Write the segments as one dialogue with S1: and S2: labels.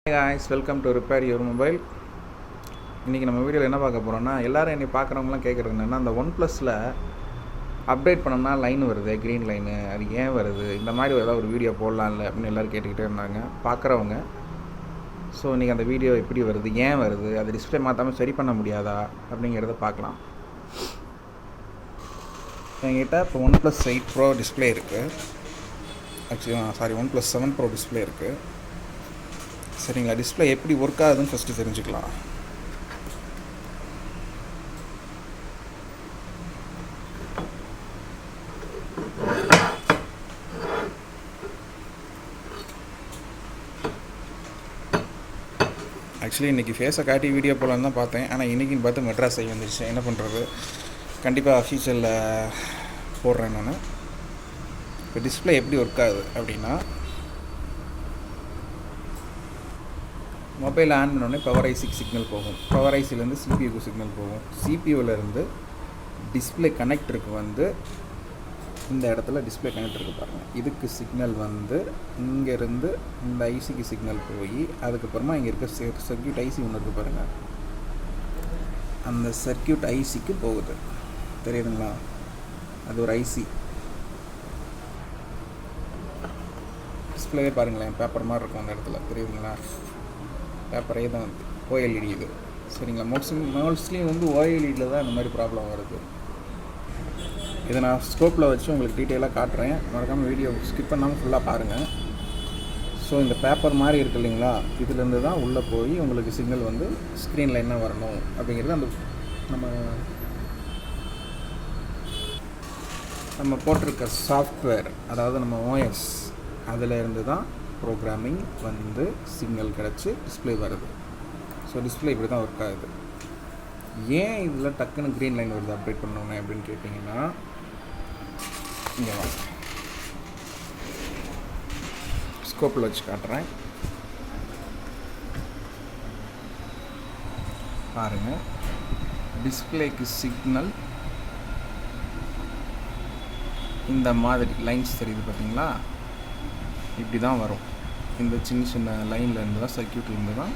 S1: Hey guys, welcome to Repair Your Mobile. இன்றைக்கி நம்ம வீடியோவில் என்ன பார்க்க போகிறோம்னா, எல்லோரும் என்னை பார்க்குறவங்களாம் கேட்குறது என்னென்னா, அந்த OnePlusல அப்டேட் பண்ணோம்னா லைன் வருது, க்ரீன் லைனு, அது ஏன் வருது, இந்த மாதிரி ஏதாவது ஒரு வீடியோ போடலாம்ல அப்படின்னு எல்லோரும் கேட்டுக்கிட்டே இருந்தாங்க பார்க்குறவங்க. ஸோ இன்றைக்கி அந்த வீடியோ எப்படி வருது, ஏன் வருது, அது டிஸ்பிளே மாற்றாமல் சரி பண்ண முடியாதா அப்படிங்கிறத பார்க்கலாம். என்கிட்ட இப்போ OnePlus 8 Pro டிஸ்பிளே இருக்குது. OnePlus 7 Pro டிஸ்பிளே இருக்குது. சரிங்களா, டிஸ்பிளே எப்படி ஒர்க் ஆகுதுன்னு ஃபஸ்ட்டு தெரிஞ்சுக்கலாம். ஆக்சுவலி இன்றைக்கி ஃபேஸை காட்டி வீடியோ போகலான்னு தான் பார்த்தேன். ஆனால் இன்றைக்கின்னு பார்த்து மெட்ராஸ் ஆகி வந்துருச்சு. என்ன பண்ணுறது, கண்டிப்பாக அஃபீஷியலில் போடுறேன் நான். இப்போ டிஸ்பிளே எப்படி ஒர்க் ஆகுது அப்படின்னா, மொபைல் ஆன் பண்ணோடனே பவர் ஐசிக்கு சிக்னல் போகும். பவர் ஐசிலேருந்து சிபியூக்கு சிக்னல் போகும். சிபியூவிலேருந்து டிஸ்பிளே கனெக்டருக்கு வந்து இந்த இடத்துல டிஸ்பிளே கனெக்டருக்கு பாருங்கள், இதுக்கு சிக்னல் வந்து இங்கேருந்து இந்த ஐசிக்கு சிக்னல் போய் அதுக்கப்புறமா இங்கே இருக்க சர்க்யூட் ஐசி ஒன்று இருக்குது பாருங்கள், அந்த சர்க்யூட் ஐசிக்கு போகுது. தெரியுதுங்களா, அது ஒரு ஐசி. டிஸ்பிளே பாருங்களேன், பேப்பர் மாதிரி இருக்கும் அந்த இடத்துல, தெரியுதுங்களா, பேப்பரே தான் ஓஎல்இடி இது. சரிங்களா, மோஸ்ட்லி வந்து ஓஎல்இடியில் தான் இந்த மாதிரி ப்ராப்ளம் வருது. இதை நான் ஸ்கோப்பில் வச்சு உங்களுக்கு டீட்டெயிலாக காட்டுறேன். மறக்காமல் வீடியோ ஸ்கிப் பண்ணாமல் ஃபுல்லாக பாருங்கள். ஸோ இந்த பேப்பர் மாதிரி இருக்குது இல்லைங்களா, இதுலேருந்து தான் உள்ளே போய் உங்களுக்கு சிக்னல் வந்து ஸ்க்ரீனில் என்ன வரணும் அப்படிங்கிறது அந்த நம்ம போட்டிருக்க சாஃப்ட்வேர், அதாவது நம்ம ஓஎஸ், அதில் இருந்து தான் ப்ரோக்ராமிங் வந்து சிக்னல் கிடச்சி டிஸ்பிளே வருது. ஸோ டிஸ்பிளே இப்படி தான் ஒர்க் ஆகுது. ஏன் இதில் டக்குன்னு க்ரீன் லைன் வருது அப்டேட் பண்ணோன்னே அப்படின்னு கேட்டிங்கன்னா, இங்கே வாங்க, ஸ்கோப்பில் வச்சு காட்டுறேன் பாருங்கள். டிஸ்பிளேக்கு சிக்னல் இந்த மாதிரி லைன்ஸ் தெரியுது பார்த்தீங்களா, இப்படி தான் வரும். இந்த சின்ன சின்ன லைனில் இருந்து தான், சர்க்யூட்லேருந்து தான்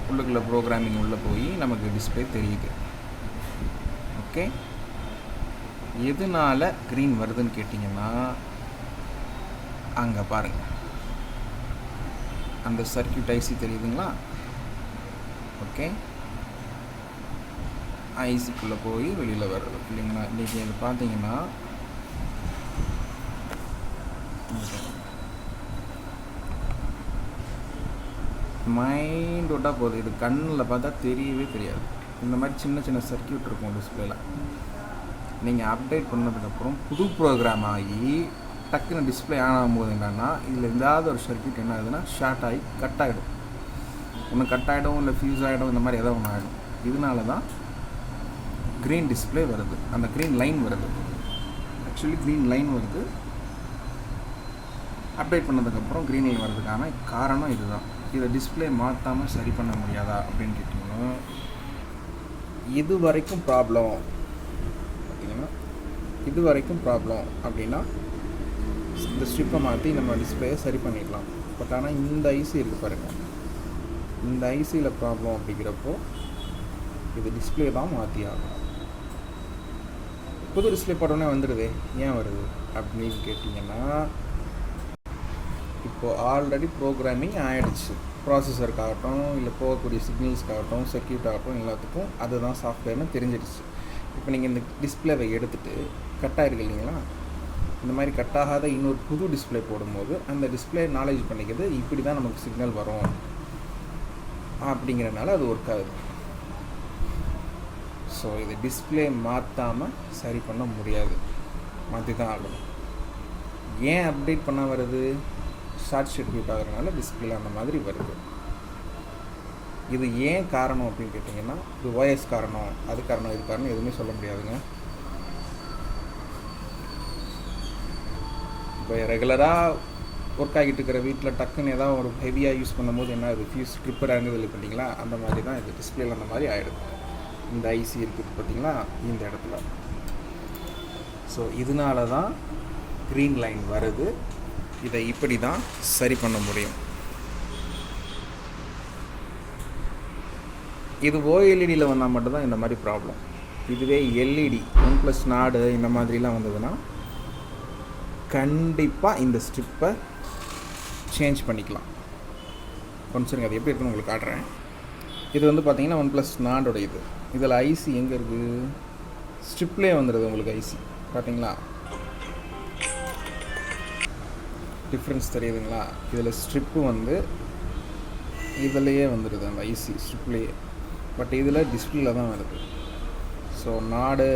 S1: உள்ளுக்குள்ளே ப்ரோக்ராமிங் உள்ளே போய் நமக்கு டிஸ்பிளே தெரியுது. ஓகே, எதனால் க்ரீன் வருதுன்னு கேட்டிங்கன்னா, அங்கே பாருங்கள், அந்த சர்க்யூட் ஐசி தெரியுதுங்களா. ஓகே, ஐசிக்குள்ளே போய் வெளியில் வருது இல்லைங்களா. இன்றைக்கி இது பார்த்தீங்கன்னா மைண்ட் விட்டால் போகுது. இது கண்ணில் பார்த்தா தெரியவே தெரியாது. இந்த மாதிரி சின்ன சின்ன சர்க்யூட் இருக்கும் டிஸ்பிளேல. நீங்கள் அப்டேட் பண்ணதுக்கப்புறம் புது ப்ரோக்ராம் ஆகி டக்குன்னு டிஸ்பிளே ஆன் ஆகும்போது என்னென்னா, இதில் ஏதாவது ஒரு சர்க்யூட் என்ன ஆகுதுன்னா ஷார்ட் ஆகி கட் ஆகிடும். ஒன்று கட் ஆகிடும், இல்லை ஃபியூஸ் ஆகிடும், இந்த மாதிரி ஏதாவது ஒன்று ஆகிடும். இதனால தான் க்ரீன் டிஸ்பிளே வருது, அந்த க்ரீன் லைன் வருது. ஆக்சுவலி க்ரீன் லைன் வருது அப்டேட் பண்ணதுக்கப்புறம் க்ரீன் லைன் வர்றதுக்கான காரணம் இதுதான். இதை டிஸ்பிளே மாற்றாமல் சரி பண்ண முடியாதா அப்படின்னு கேட்டிங்கன்னா, இது வரைக்கும் ப்ராப்ளம் பார்த்தீங்கன்னா, இது வரைக்கும் ப்ராப்ளம் அப்படின்னா இந்த ஸ்ட்ரிப்பை மாற்றி நம்ம டிஸ்பிளேயை சரி பண்ணிடலாம். பட் ஆனால் இந்த ஐசி இருக்குது பாருங்கள், இந்த ஐசியில் ப்ராப்ளம் அப்படிங்கிறப்போ இது டிஸ்பிளே தான் மாற்றி ஆகணும். புது டிஸ்பிளே போட்டோன்னே வந்துடுது. ஏன் வருது அப்படின்னு கேட்டிங்கன்னா, இப்போது ஆல்ரெடி ப்ரோக்ராமிங் ஆகிடுச்சு. ப்ராசஸருக்காகட்டும், இல்லை போகக்கூடிய சிக்னல்ஸ்க்காகட்டும், சர்க்யூட் ஆகட்டும், எல்லாத்துக்கும் அதுதான் சாஃப்ட்வேர்னு தெரிஞ்சிடுச்சு. இப்போ நீங்கள் இந்த டிஸ்பிளேவை எடுத்துகிட்டு கட் ஆகிருக்கு இல்லைங்களா, இந்த மாதிரி கட் ஆகாத இன்னொரு புது டிஸ்பிளே போடும்போது அந்த டிஸ்பிளே நாலேஜ் பண்ணிக்கிறது இப்படி தான் நமக்கு சிக்னல் வரும் அப்படிங்கிறனால அது ஒர்க் ஆகுது. ஸோ இது டிஸ்பிளே மாற்றாமல் சரி பண்ண முடியாது, மாற்றி தான் ஆகணும். ஏன் அப்டேட் பண்ண வருது, ஷார்ட் சர்க்யூட் ஆகிறதுனால டிஸ்பிளே அந்த மாதிரி வருது. இது ஏன் காரணம் அப்படின்னு கேட்டிங்கன்னா, இது ஓஎஸ் காரணம், அது காரணம், இது காரணம் எதுவுமே சொல்ல முடியாதுங்க. இப்போ ரெகுலராக ஒர்க் ஆகிட்டு இருக்கிற வீட்டில் டக்குன்னு ஏதாவது ஒரு ஹெவியாக யூஸ் பண்ணும்போது என்ன, அது ஃபியூஸ் ட்ரிப்பர் ஆகுது இல்லை பார்த்தீங்களா, அந்த மாதிரி தான் இது டிஸ்பிளேல அந்த மாதிரி ஆகிடுது. இந்த ஐசி இருக்குது பார்த்தீங்களா, இந்த இடத்துல. ஸோ இதனால தான் க்ரீன் லைன் வருது. இதை இப்படி தான் சரி பண்ண முடியும். இது ஓஎல்இடியில் வந்தால் மட்டும்தான் இந்த மாதிரி ப்ராப்ளம். இதுவே எல்இடி OnePlus நாடு இந்த மாதிரிலாம் வந்ததுன்னா கண்டிப்பாக இந்த ஸ்ட்ரிப்பை சேஞ்ச் பண்ணிக்கலாம். கொஞ்சம் அது எப்படி இருக்குன்னு உங்களுக்கு காட்டுறேன். இது வந்து பார்த்தீங்கன்னா OnePlus நாடோட இதில் ஐசி எங்கே இருக்குது, ஸ்ட்ரிப்லேயே வந்துடுது உங்களுக்கு ஐசி. பார்த்தீங்களா டிஃப்ரென்ஸ் தெரியுதுங்களா? இதில் ஸ்ட்ரிப்பு வந்து இதிலையே வந்துடுது அந்த ஐசி ஸ்ட்ரிப்லேயே. பட் இதில் டிஸ்பிளேல தான் வருது. ஸோ நாடு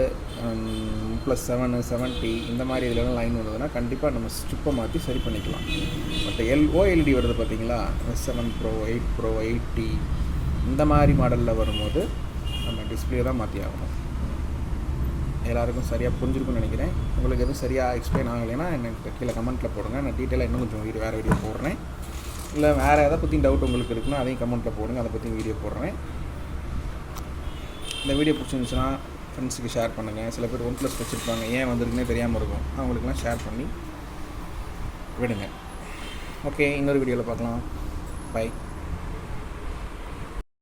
S1: +7 70 இந்த மாதிரி இதிலலாம் லைன் வருதுன்னா கண்டிப்பாக நம்ம ஸ்ட்ரிப்பை மாற்றி சரி பண்ணிக்கலாம். பட் ஓஎல்இடி வருது பார்த்தீங்களா, S7 Pro 8 Pro 8T இந்த மாதிரி மாடலில் வரும்போது நம்ம டிஸ்பிளே தான் மாற்றி ஆகணும். எல்லாருக்கும் சரியாக புரிஞ்சிருக்குன்னு நினைக்கிறேன். உங்களுக்கு எதுவும் சரியாக எக்ஸ்பிளைன் ஆகலைன்னா எனக்கு கீழே கமெண்ட்டில் போடுங்க. நான் டீட்டெயிலாக இன்னும் கொஞ்சம் வேறு வீடியோ போடுறேன். இல்லை வேறு எதை பற்றி டவுட் உங்களுக்கு இருக்குன்னா அதையும் கமெண்ட்டில் போடுங்க, அதை பற்றி வீடியோ போடுறேன். இந்த வீடியோ பிடிச்சிருந்துச்சுன்னா ஃப்ரெண்ட்ஸுக்கு ஷேர் பண்ணுங்கள். சில பேர் OnePlus வச்சுருப்பாங்க, ஏன் வந்திருக்குன்னே தெரியாமல் இருக்கும், அவங்களுக்குலாம் ஷேர் பண்ணி விடுங்க. ஓகே, இன்னொரு வீடியோவில் பார்க்கலாம். பை.